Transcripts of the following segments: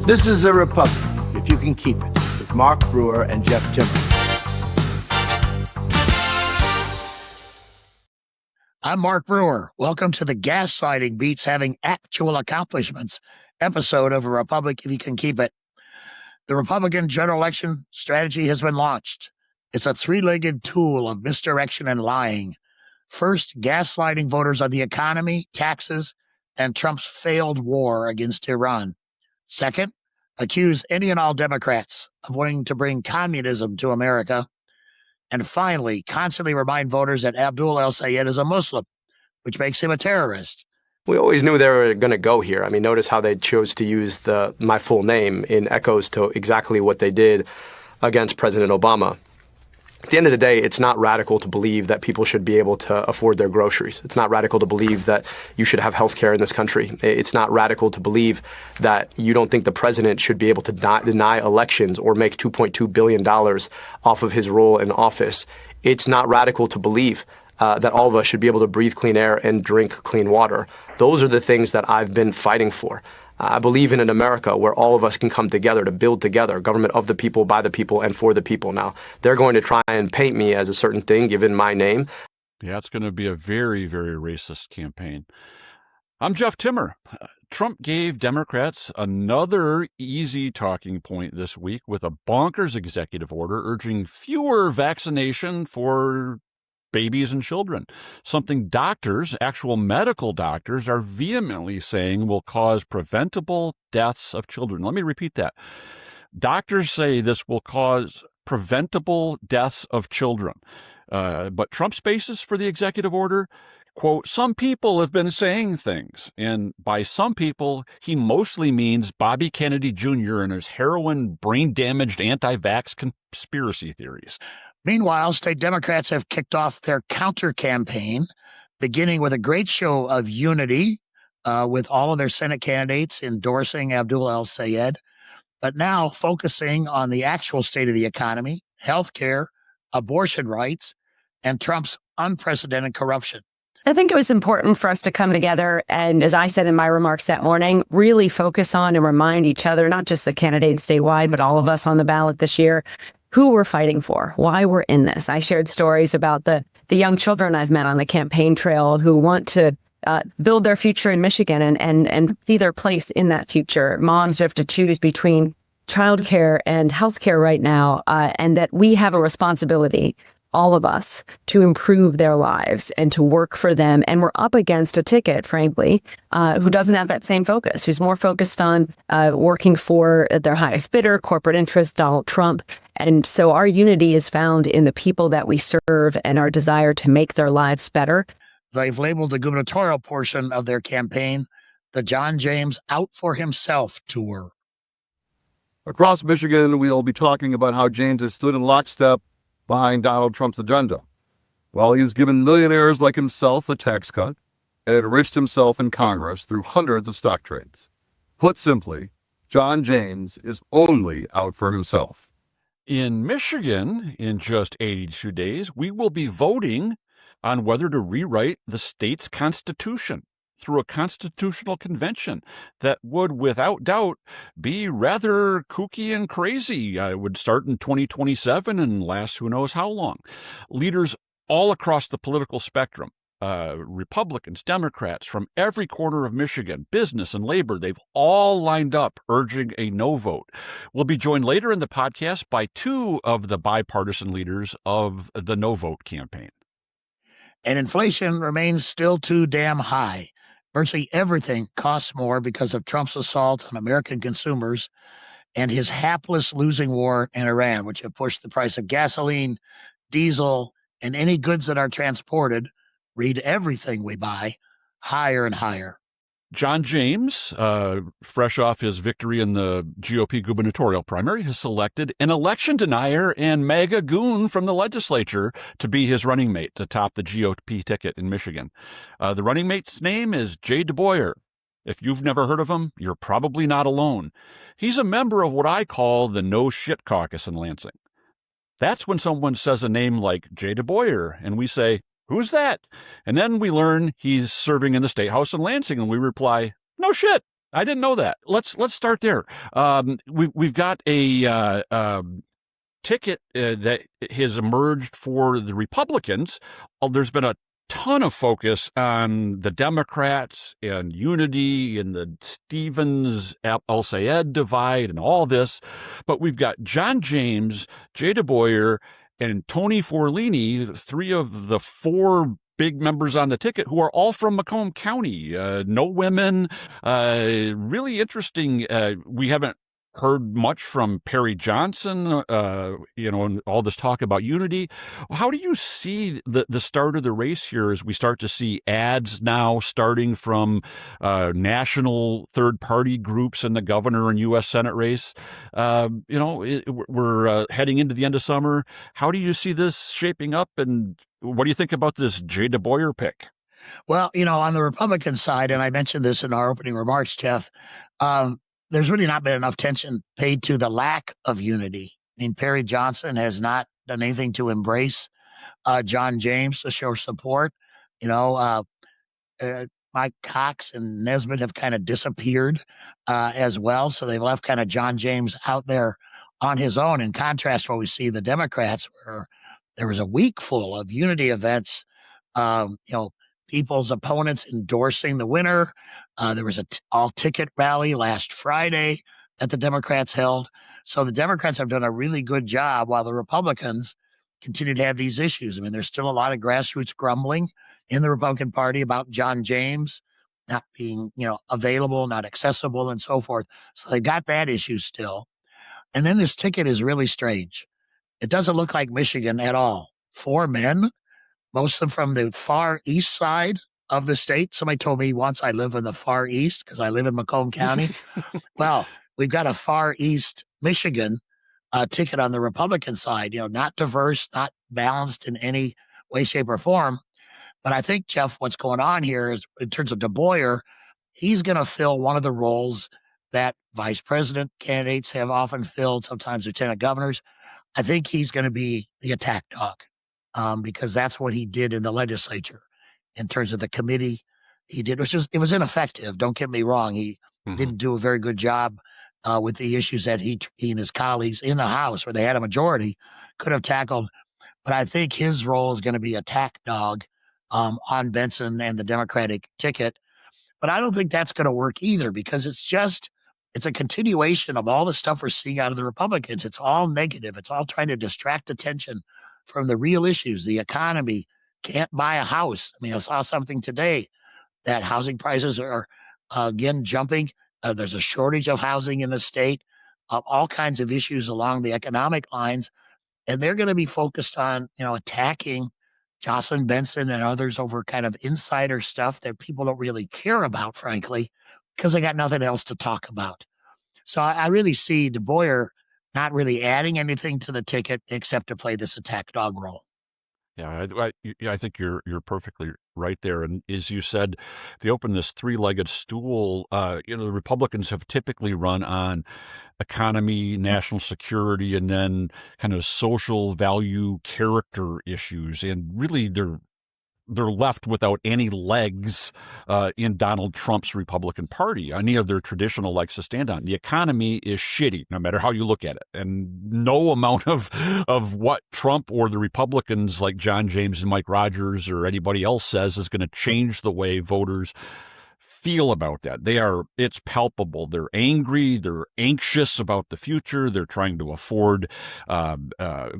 This is a republic, if you can keep it, with Mark Brewer and Jeff Timmer. I'm Mark Brewer. Welcome to the Gaslighting Beats Having Actual Accomplishments episode of A Republic If You Can Keep It. The Republican general election strategy has been launched. It's a three-legged tool of misdirection and lying. First, gaslighting voters on the economy, taxes, and Trump's failed war against Iran. Second, accuse any and all Democrats of wanting to bring communism to America. And finally, constantly remind voters that Abdul el-Sayed is a Muslim, which makes him a terrorist. We always knew they were going to go here. I mean, notice how they chose to use my full name in echoes to exactly what they did against President Obama. At the end of the day, it's not radical to believe that people should be able to afford their groceries. It's not radical to believe that you should have health care in this country. It's not radical to believe that you don't think the president should be able to deny elections or make $2.2 billion off of his role in office. It's not radical to believe that all of us should be able to breathe clean air and drink clean water. Those are the things that I've been fighting for. I believe in an America where all of us can come together to build together, government of the people, by the people, and for the people. Now, they're going to try and paint me as a certain thing, given my name. Yeah, it's going to be a very, very racist campaign. I'm Jeff Timmer. Trump gave Democrats another easy talking point this week with a bonkers executive order urging fewer vaccination for babies and children, something doctors, actual medical doctors, are vehemently saying will cause preventable deaths of children. Let me repeat that. Doctors say this will cause preventable deaths of children. But Trump's basis for the executive order, quote, some people have been saying things. And by some people, he mostly means Bobby Kennedy Jr. and his heroin brain-damaged anti-vax conspiracy theories. Meanwhile, state Democrats have kicked off their counter-campaign, beginning with a great show of unity with all of their Senate candidates endorsing Abdul el-Sayed, but now focusing on the actual state of the economy, health care, abortion rights, and Trump's unprecedented corruption. I think it was important for us to come together and, as I said in my remarks that morning, really focus on and remind each other, not just the candidates statewide, but all of us on the ballot this year, who we're fighting for, why we're in this. I shared stories about the young children I've met on the campaign trail who want to build their future in Michigan and see their place in that future. Moms who have to choose between childcare and healthcare right now, and that we have a responsibility, all of us, to improve their lives and to work for them. And we're up against a ticket, frankly, who doesn't have that same focus, who's more focused on working for their highest bidder, corporate interest, Donald Trump. And so our unity is found in the people that we serve and our desire to make their lives better. They've labeled the gubernatorial portion of their campaign the John James Out for Himself Tour. Across Michigan, we'll be talking about how James has stood in lockstep behind Donald Trump's agenda. While he's given millionaires like himself a tax cut and enriched himself in Congress through hundreds of stock trades. Put simply, John James is only out for himself. In Michigan, in just 82 days, we will be voting on whether to rewrite the state's constitution through a constitutional convention that would, without doubt, be rather kooky and crazy. It would start in 2027 and last who knows how long. Leaders all across the political spectrum, Republicans, Democrats, from every corner of Michigan, business and labor, they've all lined up urging a no vote. We'll be joined later in the podcast by two of the bipartisan leaders of the no vote campaign. And inflation remains still too damn high. Virtually everything costs more because of Trump's assault on American consumers and his hapless losing war in Iran, which have pushed the price of gasoline, diesel, and any goods that are transported, read everything we buy, higher and higher. John James, fresh off his victory in the GOP gubernatorial primary, has selected an election denier and MAGA goon from the legislature to be his running mate to top the GOP ticket in Michigan. The running mate's name is Jay DeBoyer. If you've never heard of him, you're probably not alone. He's a member of what I call the No Shit Caucus in Lansing. That's when someone says a name like Jay DeBoyer, and we say, who's that? And then we learn he's serving in the State House in Lansing, and we reply, no shit, I didn't know that. Let's start there. We've got a ticket that has emerged for the Republicans. There's been a ton of focus on the Democrats and unity and the Stevens El Sayed divide and all this, but we've got John James, Jay DeBoyer, and Tony Forlini, three of the four big members on the ticket who are all from Macomb County. No women. Really interesting. We haven't heard much from Perry Johnson, and all this talk about unity. How do you see the start of the race here as we start to see ads now starting from national third-party groups in the governor and U.S. Senate race? We're heading into the end of summer. How do you see this shaping up, and what do you think about this Jay DeBoyer pick? Well, on the Republican side, and I mentioned this in our opening remarks, Jeff, there's really not been enough attention paid to the lack of unity. I mean, Perry Johnson has not done anything to embrace John James to show support. Mike Cox and Nesbitt have kind of disappeared as well. So they've left kind of John James out there on his own. In contrast to what we see the Democrats, where there was a week full of unity events, people's opponents endorsing the winner. There was an all-ticket rally last Friday that the Democrats held. So the Democrats have done a really good job while the Republicans continue to have these issues. I mean, there's still a lot of grassroots grumbling in the Republican Party about John James not being, available, not accessible, and so forth. So they've got that issue still. And then this ticket is really strange. It doesn't look like Michigan at all. 4 men, most of them from the far east side of the state. Somebody told me once I live in the far east because I live in Macomb County. Well, we've got a far east Michigan ticket on the Republican side, not diverse, not balanced in any way, shape, or form. But I think, Jeff, what's going on here is in terms of DeBoyer, he's going to fill one of the roles that vice president candidates have often filled, sometimes lieutenant governors. I think he's going to be the attack dog. Because that's what he did in the legislature in terms of the committee he did. It was ineffective. Don't get me wrong. He didn't do a very good job with the issues that he and his colleagues in the House, where they had a majority, could have tackled. But I think his role is going to be attack dog on Benson and the Democratic ticket. But I don't think that's going to work either, because it's a continuation of all the stuff we're seeing out of the Republicans. It's all negative. It's all trying to distract attention from the real issues. The economy, can't buy a house. I mean, I saw something today that housing prices are again jumping. There's a shortage of housing in the state, all kinds of issues along the economic lines. And they're going to be focused on, attacking Jocelyn Benson and others over kind of insider stuff that people don't really care about, frankly, because they got nothing else to talk about. So I really see DeBoyer not really adding anything to the ticket except to play this attack dog role. Yeah, I think you're perfectly right there. And as you said, they opened this three-legged stool. The Republicans have typically run on economy, national security, and then kind of social value character issues. And really, they're left without any legs in Donald Trump's Republican Party, any of their traditional legs to stand on. The economy is shitty, no matter how you look at it. And no amount of what Trump or the Republicans like John James and Mike Rogers or anybody else says is going to change the way voters feel about that. It's palpable. They're angry. They're anxious about the future. They're trying to afford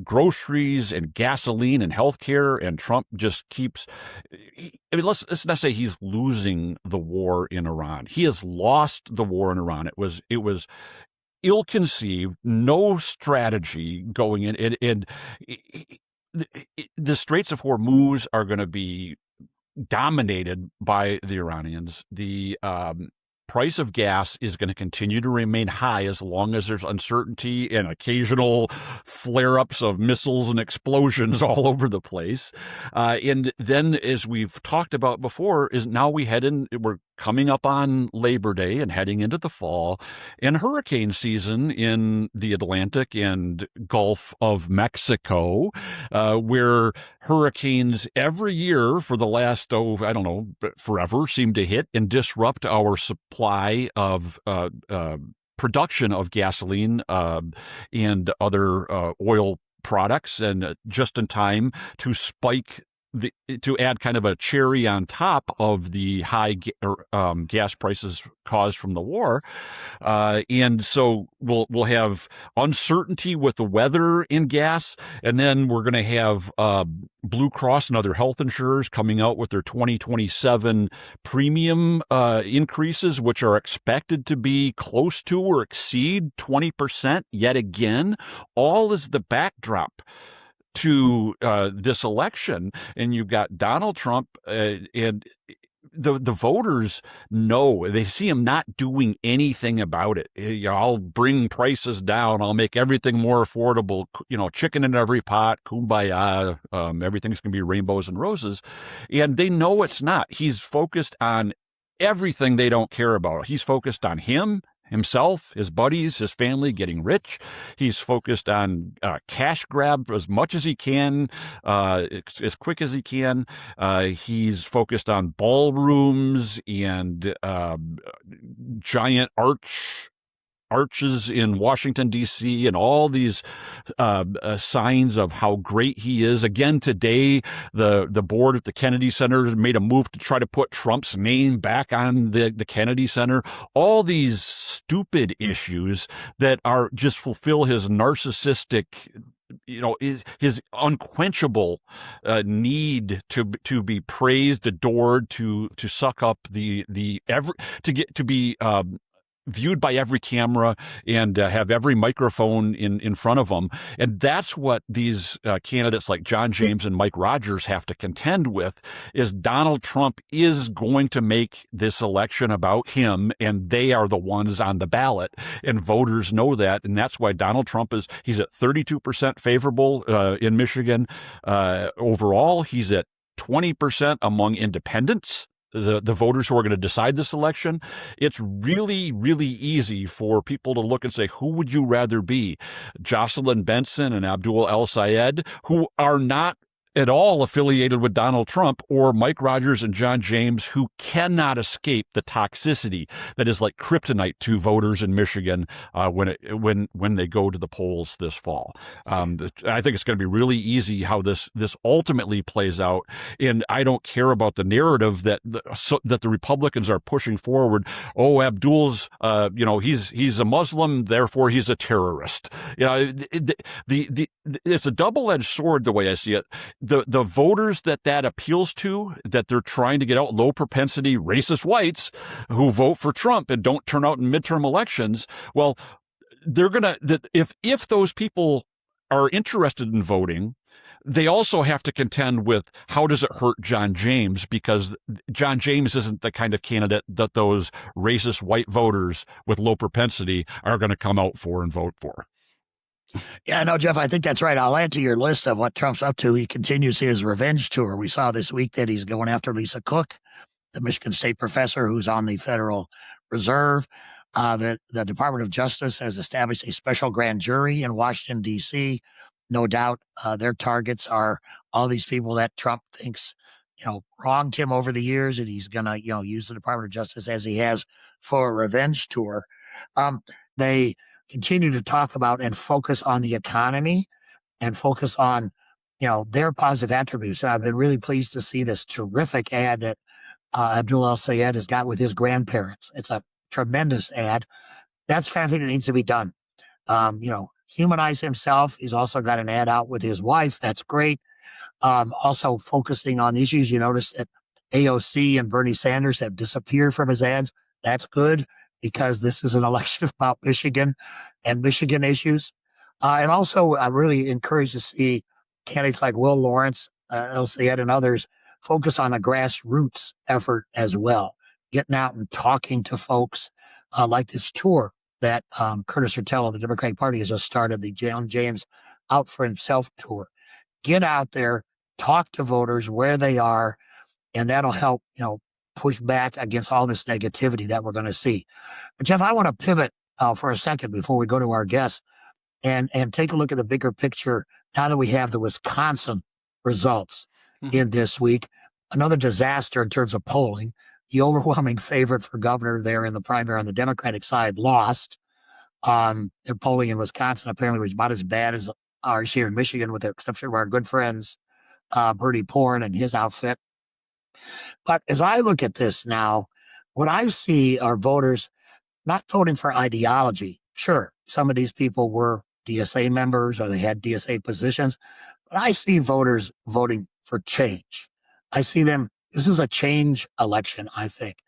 groceries and gasoline and healthcare. And Trump just keeps, let's not say he's losing the war in Iran. He has lost the war in Iran. It was ill-conceived, no strategy going in. And the Straits of Hormuz are going to be dominated by the Iranians. The price of gas is going to continue to remain high as long as there's uncertainty and occasional flare-ups of missiles and explosions all over the place. And then, as we've talked about before, is now we're coming up on Labor Day and heading into the fall, and hurricane season in the Atlantic and Gulf of Mexico, where hurricanes every year for the last, forever seem to hit and disrupt our supply of production of gasoline and other oil products, and just in time to spike to add kind of a cherry on top of the high gas prices caused from the war. And so we'll have uncertainty with the weather in gas, and then we're going to have Blue Cross and other health insurers coming out with their 2027 premium increases, which are expected to be close to or exceed 20% yet again. All is the backdrop to this election, and you've got Donald Trump and the voters know, they see him not doing anything about it. I'll bring prices down. I'll make everything more affordable. Chicken in every pot, kumbaya. Everything's going to be rainbows and roses. And they know it's not. He's focused on everything they don't care about. He's focused on himself, his buddies, his family getting rich. He's focused on cash grab as much as he can, as quick as he can. He's focused on ballrooms and giant arches in Washington, D.C., and all these signs of how great he is. Again, today, the board at the Kennedy Center made a move to try to put Trump's name back on the Kennedy Center. All these stupid issues that are just fulfill his narcissistic, his unquenchable need to be praised, adored, to suck up to be viewed by every camera and have every microphone in front of them. And that's what these candidates like John James and Mike Rogers have to contend with, is Donald Trump is going to make this election about him, and they are the ones on the ballot, and voters know that. And that's why Donald Trump he's at 32% favorable in Michigan. Overall, he's at 20% among independents, the voters who are going to decide this election. It's really, really easy for people to look and say, who would you rather be? Jocelyn Benson and Abdul El Sayed, who are not at all affiliated with Donald Trump, or Mike Rogers and John James, who cannot escape the toxicity that is like kryptonite to voters in Michigan when they go to the polls this fall. I think it's going to be really easy how this ultimately plays out, and I don't care about the narrative that the Republicans are pushing forward. Oh, Abdul's, he's a Muslim, therefore he's a terrorist. It's a double-edged sword the way I see it. The voters that appeals to, that they're trying to get out, low propensity racist whites who vote for Trump and don't turn out in midterm elections, well, they're going to, if those people are interested in voting, they also have to contend with, how does it hurt John James? Because John James isn't the kind of candidate that those racist white voters with low propensity are going to come out for and vote for. Yeah, no, Jeff, I think that's right. I'll add to your list of what Trump's up to. He continues his revenge tour. We saw this week that he's going after Lisa Cook, the Michigan State professor who's on the Federal Reserve. The Department of Justice has established a special grand jury in Washington, D.C. No doubt their targets are all these people that Trump thinks, wronged him over the years, and he's going to, use the Department of Justice as he has for a revenge tour. They continue to talk about and focus on the economy and focus on, their positive attributes. And I've been really pleased to see this terrific ad that Abdul El Sayed has got with his grandparents. It's a tremendous ad. That's something that needs to be done. Humanize himself. He's also got an ad out with his wife. That's great. Also focusing on issues. You notice that AOC and Bernie Sanders have disappeared from his ads. That's good, because this is an election about Michigan and Michigan issues. And also, I'm really encouraged to see candidates like Will Lawrence, El Sayed, and others focus on a grassroots effort as well, getting out and talking to folks like this tour that Curtis Hertel of the Democratic Party has just started, the John James Out for Himself tour. Get out there, talk to voters where they are, and that'll help, push back against all this negativity that we're going to see. But Jeff, I want to pivot for a second before we go to our guests and take a look at the bigger picture now that we have the Wisconsin results in this week. Another disaster in terms of polling. The overwhelming favorite for governor there in the primary on the Democratic side lost. Their polling in Wisconsin apparently was about as bad as ours here in Michigan, with the exception of our good friends, Bernie Porn and his outfit. But as I look at this now, what I see are voters not voting for ideology. Sure, some of these people were DSA members or they had DSA positions, but I see voters voting for change. I see them, this is a change election, I think.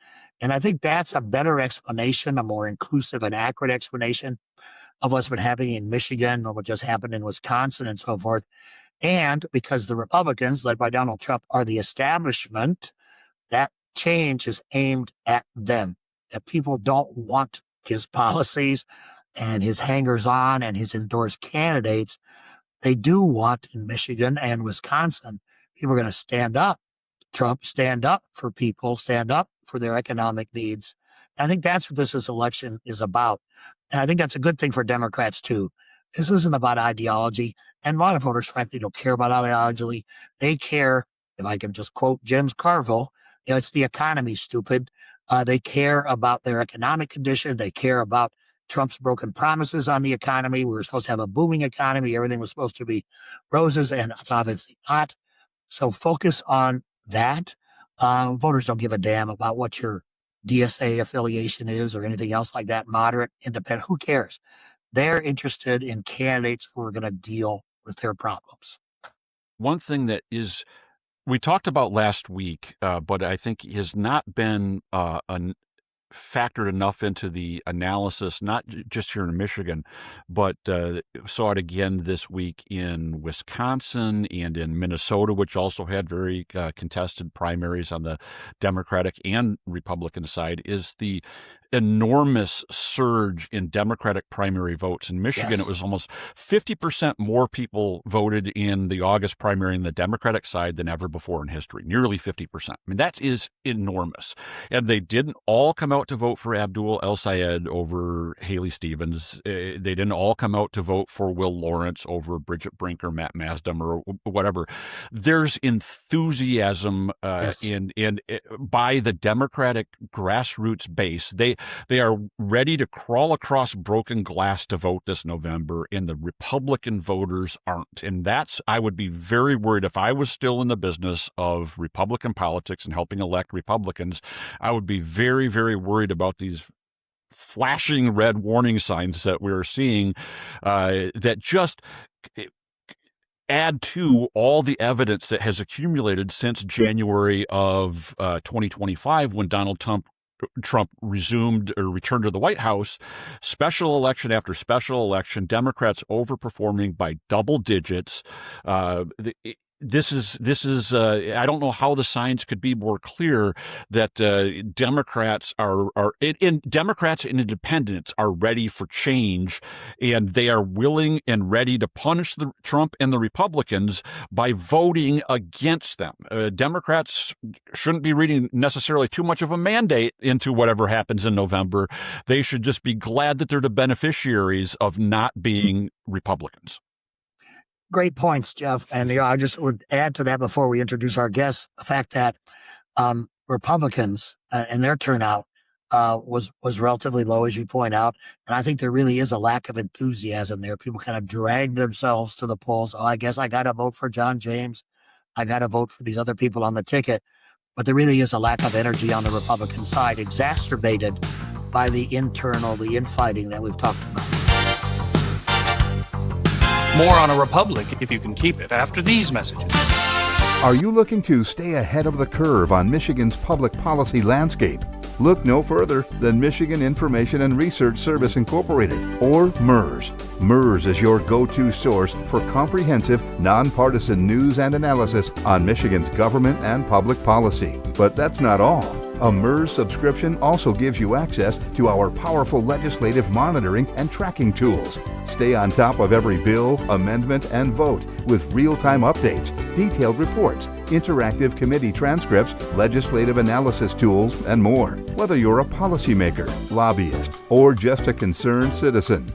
And I think that's a better explanation, a more inclusive and accurate explanation of what's been happening in Michigan or what just happened in Wisconsin and so forth. And because the Republicans, led by Donald Trump, are the establishment, that change is aimed at them. That people don't want his policies and his hangers-on and his endorsed candidates. They do want in Michigan and Wisconsin, people are going to stand up. Trump, stand up for people, stand up for their economic needs. And I think that's what this election is about. And I think that's a good thing for Democrats, too. This isn't about ideology. And a lot of voters, frankly, don't care about ideology. They care, if I can just quote James Carville, it's the economy, stupid. They care about their economic condition. They care about Trump's broken promises on the economy. We were supposed to have a booming economy. Everything was supposed to be roses, and it's obviously not. So focus on that. Voters don't give a damn about what your DSA affiliation is or anything else like that, moderate, independent. Who cares? They're interested in candidates who are going to deal with their problems. One thing that is, we talked about last week, but I think has not been factored enough into the analysis, not just here in Michigan, but saw it again this week in Wisconsin and in Minnesota, which also had very contested primaries on the Democratic and Republican side, is the enormous surge in Democratic primary votes. In Michigan, It was almost 50% more people voted in the August primary on the Democratic side than ever before in history, nearly 50%. I mean, that is enormous. And they didn't all come out to vote for Abdul El-Sayed over Haley Stevens. They didn't all come out to vote for Will Lawrence over Bridget Brink or Matt Masdam or whatever. There's enthusiasm and by the Democratic grassroots base. They are ready to crawl across broken glass to vote this November, and the Republican voters aren't. And I would be very worried if I was still in the business of Republican politics and helping elect Republicans. I would be very, very worried about these flashing red warning signs that we're seeing that just add to all the evidence that has accumulated since January of 2025, when Donald Trump resumed or returned to the White House. Special election after special election, Democrats overperforming by double digits. This is I don't know how the signs could be more clear that Democrats Democrats and independents are ready for change, and they are willing and ready to punish Trump and the Republicans by voting against them. Democrats shouldn't be reading necessarily too much of a mandate into whatever happens in November. They should just be glad that they're the beneficiaries of not being Republicans. Great points, Jeff. And I just would add to that before we introduce our guests, the fact that Republicans and their turnout was relatively low, as you point out. And I think there really is a lack of enthusiasm there. People kind of drag themselves to the polls. Oh, I guess I got to vote for John James. I got to vote for these other people on the ticket. But there really is a lack of energy on the Republican side, exacerbated by the infighting that we've talked about. More on a republic, if you can keep it, after these messages. Are you looking to stay ahead of the curve on Michigan's public policy landscape? Look no further than Michigan Information and Research Service Incorporated, or MERS. MERS is your go-to source for comprehensive, nonpartisan news and analysis on Michigan's government and public policy. But that's not all. A MERS subscription also gives you access to our powerful legislative monitoring and tracking tools. Stay on top of every bill, amendment, and vote with real-time updates detailed reports, interactive committee transcripts, legislative analysis tools, and more. Whether you're a policymaker, lobbyist, or just a concerned citizen,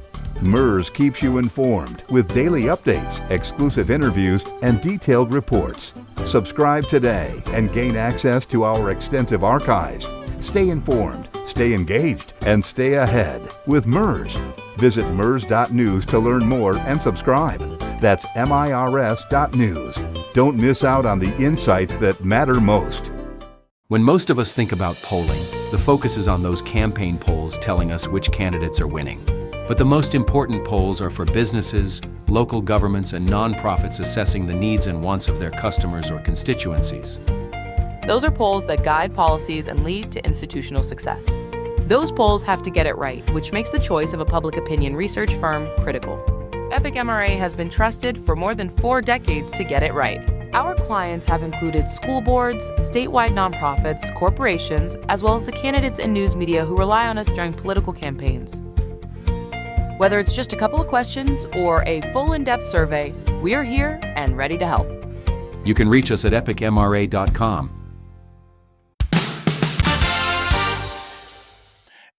MERS keeps you informed with daily updates, exclusive interviews, and detailed reports. Subscribe today and gain access to our extensive archives. Stay informed, stay engaged, and stay ahead with MERS. Visit MERS.news to learn more and subscribe. That's MIRS.news. Don't miss out on the insights that matter most. When most of us think about polling, the focus is on those campaign polls telling us which candidates are winning. But the most important polls are for businesses, local governments, and nonprofits assessing the needs and wants of their customers or constituencies. Those are polls that guide policies and lead to institutional success. Those polls have to get it right, which makes the choice of a public opinion research firm critical. Epic MRA has been trusted for more than 4 decades to get it right. Our clients have included school boards, statewide nonprofits, corporations, as well as the candidates and news media who rely on us during political campaigns. Whether it's just a couple of questions or a full in-depth survey, we are here and ready to help. You can reach us at epicmra.com.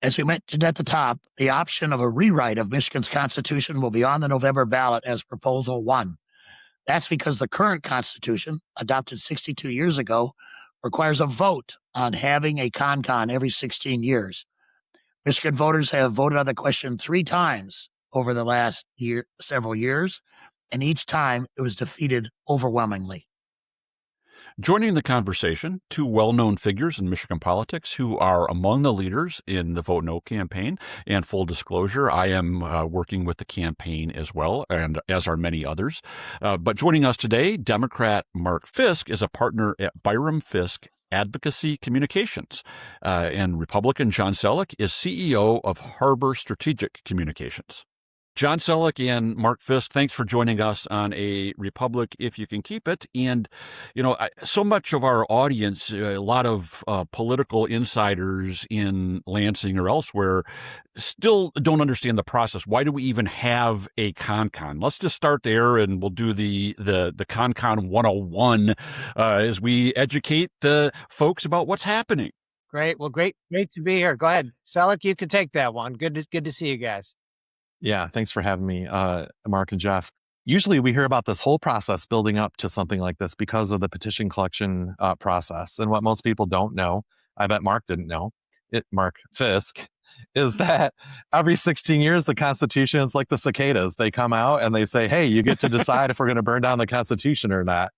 As we mentioned at the top, the option of a rewrite of Michigan's Constitution will be on the November ballot as Proposal 1. That's because the current Constitution, adopted 62 years ago, requires a vote on having a con every 16 years. Michigan voters have voted on the question 3 times over the last several years, and each time it was defeated overwhelmingly. Joining the conversation, 2 well-known figures in Michigan politics who are among the leaders in the Vote No campaign. And full disclosure, I am working with the campaign as well, and as are many others. But joining us today, Democrat Mark Fisk is a partner at Byram Fisk Advocacy Communications, and Republican John Sellek is CEO of Harbor Strategic Communications. John Sellek and Mark Fisk, thanks for joining us on A Republic If You Can Keep It. And, so much of our audience, a lot of political insiders in Lansing or elsewhere, still don't understand the process. Why do we even have a con? Let's just start there, and we'll do the con 101 as we educate folks about what's happening. Great. Well, great to be here. Go ahead, Sellek. You can take that one. Good to see you guys. Yeah, thanks for having me, Mark and Jeff. Usually we hear about this whole process building up to something like this because of the petition collection process. And what most people don't know, I bet Mark didn't know, Mark Fisk, is that every 16 years, the Constitution is like the cicadas. They come out and they say, hey, you get to decide if we're going to burn down the Constitution or not.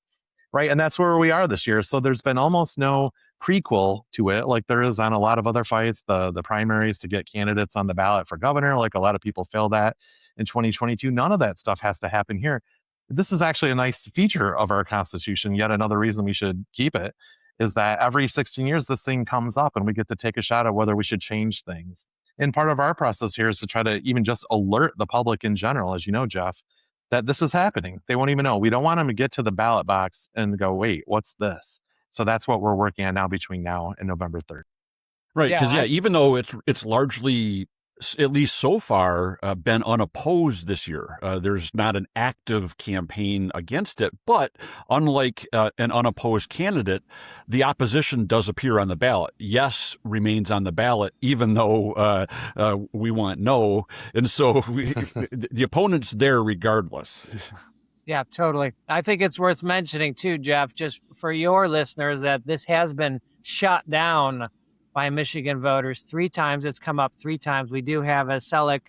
Right. And that's where we are this year. So there's been almost no prequel to it, like there is on a lot of other fights, the primaries to get candidates on the ballot for governor, like a lot of people failed that in 2022. None of that stuff has to happen here. This is actually a nice feature of our Constitution. Yet another reason we should keep it is that every 16 years, this thing comes up and we get to take a shot at whether we should change things. And part of our process here is to try to even just alert the public in general, as you know, Jeff, that this is happening. They won't even know. We don't want them to get to the ballot box and go, wait, what's this? So that's what we're working on now between now and November 3rd. Right, because even though it's largely, at least so far, been unopposed this year, there's not an active campaign against it. But unlike an unopposed candidate, the opposition does appear on the ballot. Yes remains on the ballot, even though we want no. And so the opponent's there regardless. Yeah, totally. I think it's worth mentioning too, Jeff, just for your listeners, that this has been shot down by Michigan voters 3 times. It's come up 3 times. We do have, as Sellek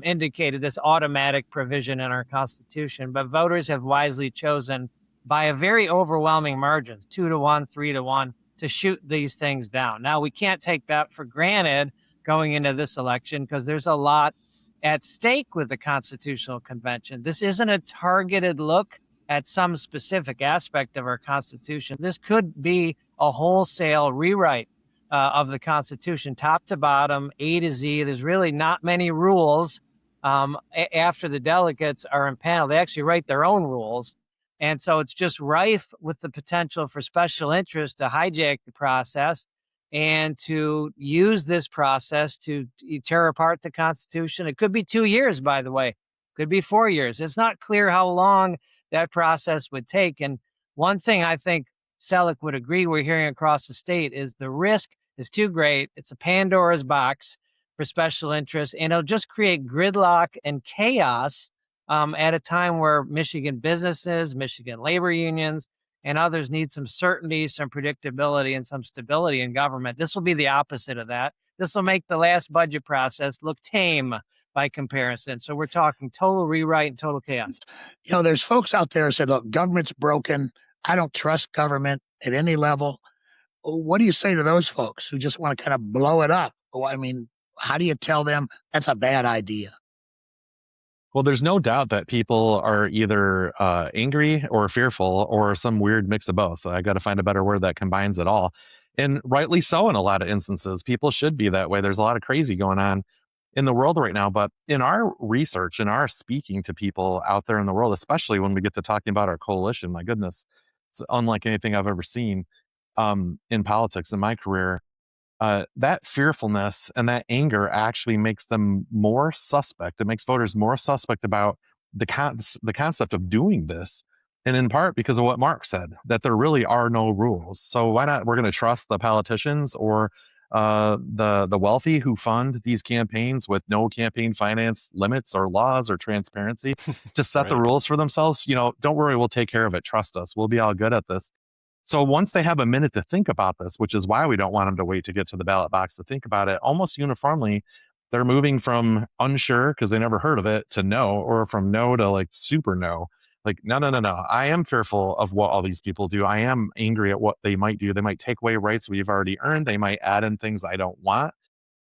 indicated, this automatic provision in our Constitution, but voters have wisely chosen by a very overwhelming margin, 2-1, 3-1, to shoot these things down. Now, we can't take that for granted going into this election because there's a lot at stake with the Constitutional Convention. This isn't a targeted look at some specific aspect of our Constitution. This could be a wholesale rewrite of the Constitution, top to bottom, A to Z. There's really not many rules after the delegates are in panel. They actually write their own rules. And so it's just rife with the potential for special interest to hijack the process and to use this process to tear apart the Constitution. It could be 2 years, by the way. Could be 4 years. It's not clear how long that process would take. And one thing I think Sellek would agree we're hearing across the state is the risk is too great. It's a Pandora's box for special interests, and it'll just create gridlock and chaos at a time where Michigan businesses, Michigan labor unions, and others need some certainty, some predictability, and some stability in government. This will be the opposite of that. This will make the last budget process look tame by comparison. So we're talking total rewrite and total chaos. You know, there's folks out there who said, look, government's broken. I don't trust government at any level. What do you say to those folks who just want to kind of blow it up? Well, I mean, how do you tell them that's a bad idea? Well, there's no doubt that people are either angry or fearful or some weird mix of both. I got to find a better word that combines it all. And rightly so in a lot of instances. People should be that way. There's a lot of crazy going on in the world right now. But in our research and our speaking to people out there in the world, especially when we get to talking about our coalition, my goodness, it's unlike anything I've ever seen in politics in my career. That fearfulness and that anger actually makes them more suspect. It makes voters more suspect about the concept of doing this. And in part because of what Mark said, that there really are no rules. So why not? We're going to trust the politicians or the wealthy who fund these campaigns with no campaign finance limits or laws or transparency to set the rules for themselves. You know, don't worry, we'll take care of it. Trust us. We'll be all good at this. So once they have a minute to think about this, which is why we don't want them to wait to get to the ballot box to think about it, almost uniformly, they're moving from unsure because they never heard of it to no, or from no to like super no. Like, no. I am fearful of what all these people do. I am angry at what they might do. They might take away rights we've already earned. They might add in things I don't want.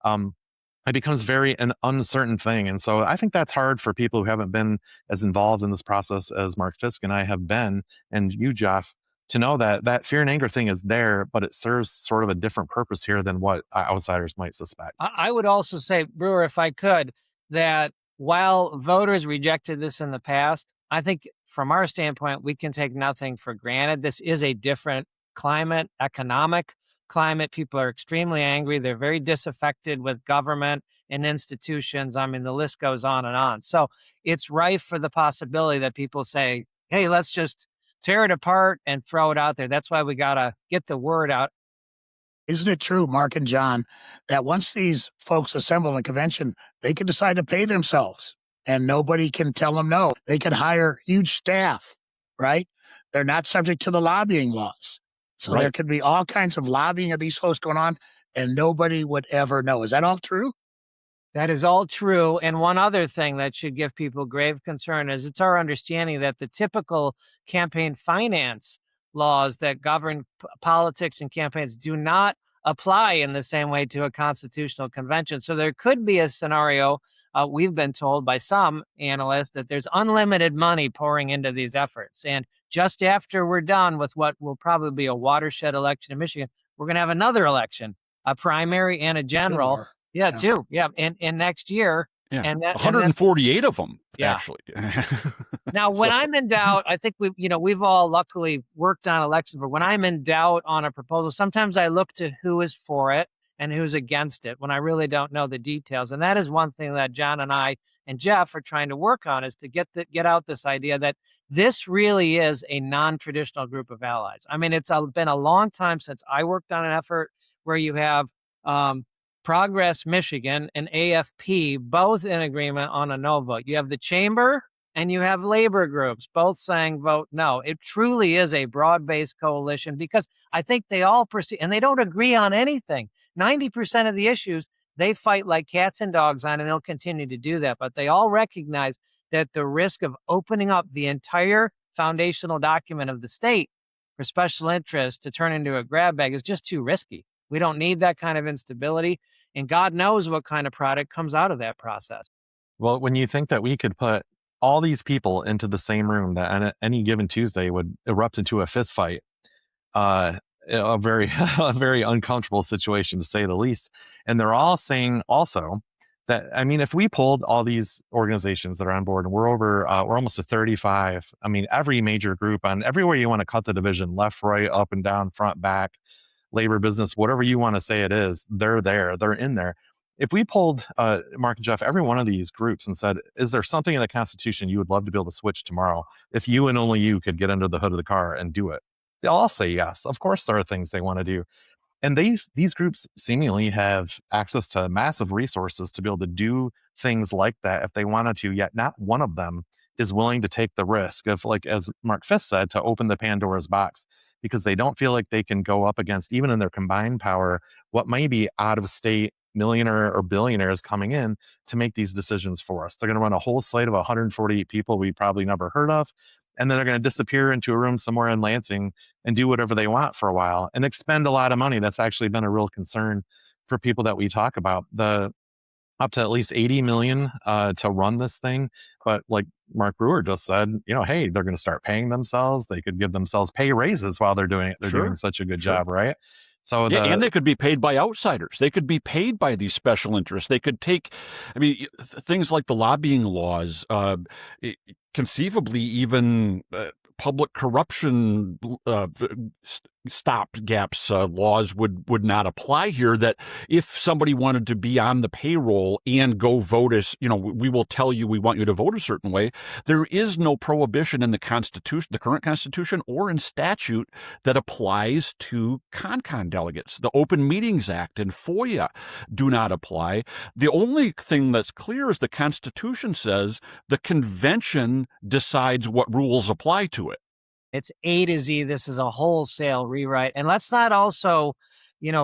It becomes an uncertain thing. And so I think that's hard for people who haven't been as involved in this process as Mark Fisk and I have been, and you, Jeff, to know that fear and anger thing is there, but it serves sort of a different purpose here than what outsiders might suspect. I would also say, Brewer, if I could, that while voters rejected this in the past, I think from our standpoint, we can take nothing for granted. This is a different climate, economic climate. People are extremely angry. They're very disaffected with government and institutions. I mean, the list goes on and on. So it's rife for the possibility that people say, hey, let's just tear it apart and throw it out there. That's why we got to get the word out. Isn't it true, Mark and John, that once these folks assemble in a convention, they can decide to pay themselves and nobody can tell them no? They can hire huge staff, right? They're not subject to the lobbying laws. So there could be all kinds of lobbying of these folks going on and nobody would ever know. Is that all true? That is all true. And one other thing that should give people grave concern is it's our understanding that the typical campaign finance laws that govern politics and campaigns do not apply in the same way to a constitutional convention. So there could be a scenario, we've been told by some analysts, that there's unlimited money pouring into these efforts. And just after we're done with what will probably be a watershed election in Michigan, we're going to have another election, a primary and a general. Two. Yeah. And next year. Yeah. And 148 of them, actually. Now, when I'm in doubt, I think we've all luckily worked on elections, but when I'm in doubt on a proposal, sometimes I look to who is for it and who's against it when I really don't know the details. And that is one thing that John and I and Jeff are trying to work on, is to get out this idea that this really is a non-traditional group of allies. I mean, it's been a long time since I worked on an effort where you have Progress Michigan and AFP both in agreement on a no vote. You have the chamber and you have labor groups both saying vote no. It truly is a broad-based coalition because I think they all perceive, and they don't agree on anything. 90% of the issues they fight like cats and dogs on, and they'll continue to do that. But they all recognize that the risk of opening up the entire foundational document of the state for special interest to turn into a grab bag is just too risky. We don't need that kind of instability. And God knows what kind of product comes out of that process. Well, when you think that we could put all these people into the same room that on any given Tuesday would erupt into a fist fight, a very uncomfortable situation to say the least. And they're all saying also that, I mean, if we pulled all these organizations that are on board, and we're almost to 35, I mean, every major group on everywhere you want to cut the division, left, right, up and down, front, back, labor, business, whatever you want to say it is, they're there, they're in there. if we polled Mark and Jeff, every one of these groups and said, is there something in the Constitution you would love to be able to switch tomorrow if you and only you could get under the hood of the car and do it? They'll all say yes. Of course, there are things they want to do. And these groups seemingly have access to massive resources to be able to do things like that if they wanted to, yet not one of them is willing to take the risk of, like, as Mark Fisk said, to open the Pandora's box, because they don't feel like they can go up against, even in their combined power, what may be out of state millionaire or billionaires coming in to make these decisions for us. They're going to run a whole slate of 148 people we probably never heard of. And then they're going to disappear into a room somewhere in Lansing and do whatever they want for a while and expend a lot of money. That's actually been a real concern for people that we talk about. Up to at least 80 million to run this thing. But like Mark Brewer just said, hey, they're going to start paying themselves. They could give themselves pay raises while they're doing it. They're doing such a good job, right? So and they could be paid by outsiders. They could be paid by these special interests. They could take, things like the lobbying laws, conceivably even public corruption stopgaps laws would not apply here. That if somebody wanted to be on the payroll and go vote as, we will tell you we want you to vote a certain way. There is no prohibition in the Constitution, the current Constitution, or in statute that applies to con delegates. The Open Meetings Act and FOIA do not apply. The only thing that's clear is the Constitution says the convention decides what rules apply to it. It's A to Z. This is a wholesale rewrite. And let's not also,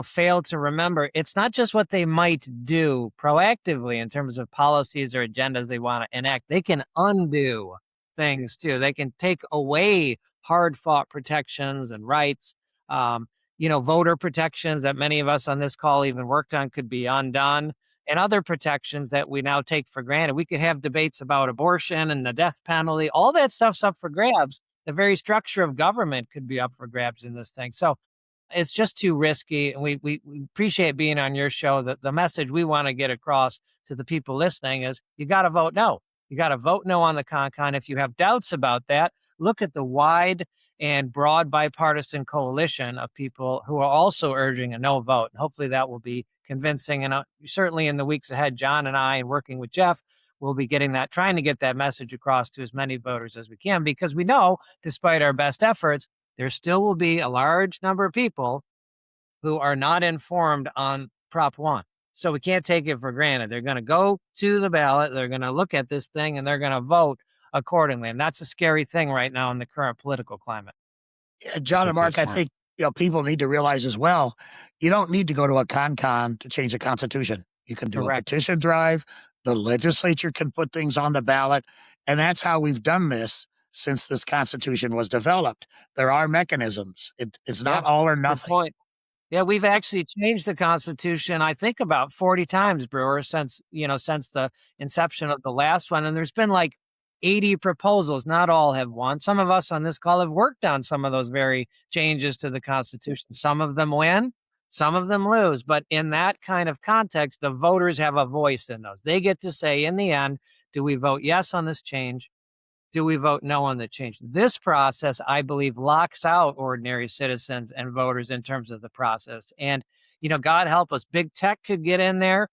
fail to remember, it's not just what they might do proactively in terms of policies or agendas they want to enact. They can undo things too. They can take away hard-fought protections and rights. Voter protections that many of us on this call even worked on could be undone, and other protections that we now take for granted. We could have debates about abortion and the death penalty. All that stuff's up for grabs. The very structure of government could be up for grabs in this thing. So it's just too risky. And we appreciate being on your show. The message we want to get across to the people listening is you got to vote no. You got to vote no on the con. If you have doubts about that, look at the wide and broad bipartisan coalition of people who are also urging a no vote. And hopefully that will be convincing. And certainly in the weeks ahead, John and I, and working with Jeff, we'll be trying to get that message across to as many voters as we can, because we know, despite our best efforts, there still will be a large number of people who are not informed on Prop 1. So we can't take it for granted. They're going to go to the ballot, they're going to look at this thing, and they're going to vote accordingly. And that's a scary thing right now in the current political climate. Yeah, John and Mark, I think people need to realize as well, you don't need to go to a con to change the Constitution. You can do a petition drive. The legislature can put things on the ballot. And that's how we've done this since this Constitution was developed. There are mechanisms. It's not all or nothing. Good point. Yeah, we've actually changed the Constitution, I think, about 40 times, Brewer, since the inception of the last one. And there's been like 80 proposals. Not all have won. Some of us on this call have worked on some of those very changes to the Constitution. Some of them win, some of them lose. But in that kind of context, the voters have a voice in those. They get to say, in the end, do we vote yes on this change? Do we vote no on the change? This process, I believe, locks out ordinary citizens and voters in terms of the process. And, God help us, big tech could get in there.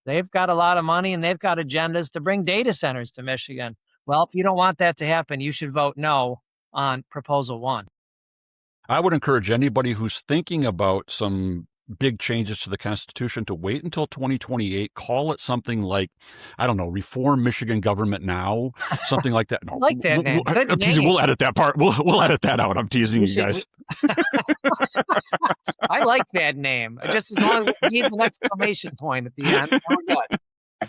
They've got a lot of money and they've got agendas to bring data centers to Michigan. Well, if you don't want that to happen, you should vote no on Proposal 1. I would encourage anybody who's thinking about some big changes to the Constitution to wait until 2028. Call it something like, I don't know, Reform Michigan Government Now, something like that. No, I like that name. I'm teasing. We'll edit that part. We'll edit that out. I'm teasing you guys. I like that name. Just as long as it needs an exclamation point at the end.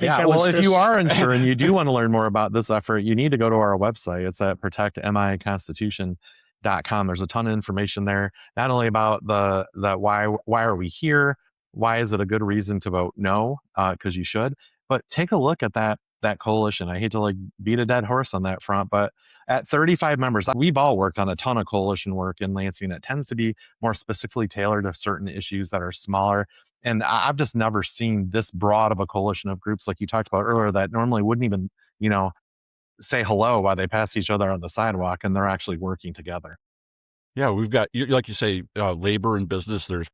Yeah, well, if you are unsure and you do want to learn more about this effort, you need to go to our website. It's at protectmiconstitution.com. There's a ton of information there, not only about the why are we here, why is it a good reason to vote no, because you should, but take a look at that coalition. I hate to beat a dead horse on that front, but at 35 members, we've all worked on a ton of coalition work in Lansing that tends to be more specifically tailored to certain issues that are smaller. And I've just never seen this broad of a coalition of groups like you talked about earlier that normally wouldn't even, say hello while they pass each other on the sidewalk, and they're actually working together. Yeah, we've got, like you say, labor and business. There's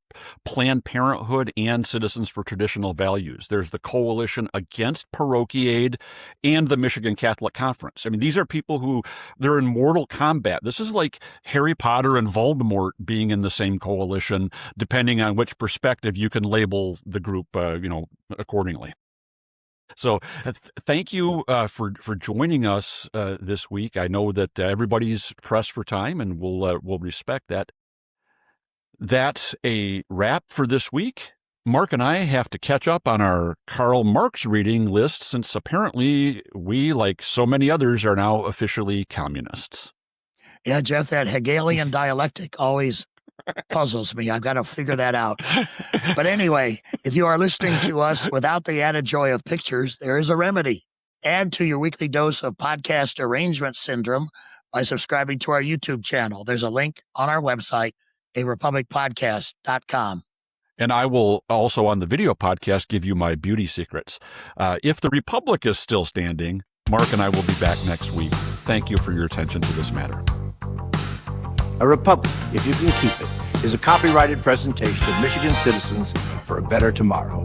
Planned Parenthood and Citizens for Traditional Values. There's the Coalition Against Parochiade and the Michigan Catholic Conference. I mean, these are people who, they're in mortal combat. This is like Harry Potter and Voldemort being in the same coalition, depending on which perspective you can label the group, accordingly. So thank you for joining us this week. I know that everybody's pressed for time, and we'll respect that. That's a wrap for this week. Mark and I have to catch up on our Karl Marx reading list, since apparently we, like so many others, are now officially communists. Yeah, Jeff, that Hegelian dialectic always puzzles me. I've got to figure that out. But anyway, if you are listening to us without the added joy of pictures, there is a remedy. Add to your weekly dose of podcast arrangement syndrome by subscribing to our YouTube channel. There's a link on our website, arepublicpodcast.com. And I will also, on the video podcast, give you my beauty secrets. If the Republic is still standing, Mark and I will be back next week. Thank you for your attention to this matter. A Republic, if you can keep it, is a copyrighted presentation of Michigan Citizens for a Better Tomorrow.